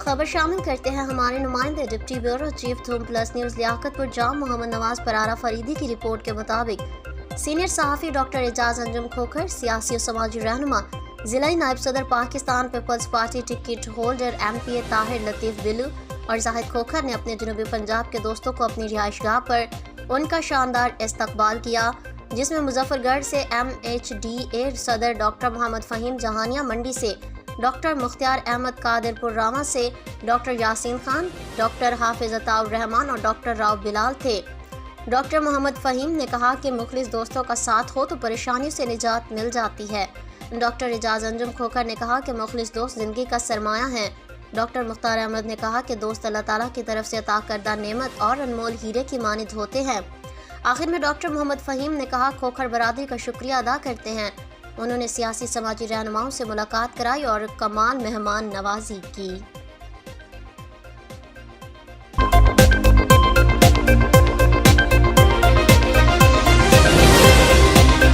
خبر شامل کرتے ہیں ہمارے نمائندے ڈپٹی بیورو چیف دھوم پلس نیوز لیاقت پور جام محمد نواز پرارہ فریدی کی رپورٹ کے مطابق سینئر صحافی ڈاکٹر اعجاز انجم کھوکھر، سیاسی و سماجی رہنما، ضلعی نائب صدر Pakistan peoples party ticket holder M P A Tahir Latif Bilu اور زاہد کھوکھر نے اپنے جنوبی پنجاب کے دوستوں کو اپنی رہائش گاہ پر ان کا شاندار استقبال کیا، جس میں مظفر گڑھ سے ایم ایچ ڈی اے صدر ڈاکٹر محمد فہیم، جہانیہ منڈی سے ڈاکٹر مختار احمد، قادر پور راما سے ڈاکٹر یاسین خان، ڈاکٹر حافظ عطاء الرحمان اور ڈاکٹر راؤ بلال تھے۔ ڈاکٹر محمد فہیم نے کہا کہ مخلص دوستوں کا ساتھ ہو تو پریشانیوں سے نجات مل جاتی ہے۔ ڈاکٹر اعجاز انجم کھوکھر نے کہا کہ مخلص دوست زندگی کا سرمایہ ہیں۔ ڈاکٹر مختار احمد نے کہا کہ دوست اللہ تعالیٰ کی طرف سے عطا کردہ نعمت اور انمول ہیرے کی مانند ہوتے ہیں۔ آخر میں ڈاکٹر محمد فہیم نے کہا کھوکھر برادری کا شکریہ ادا کرتے ہیں۔ انہوں نے سیاسی سماجی رہنماؤں سے ملاقات کرائی اور کمال مہمان نوازی کی۔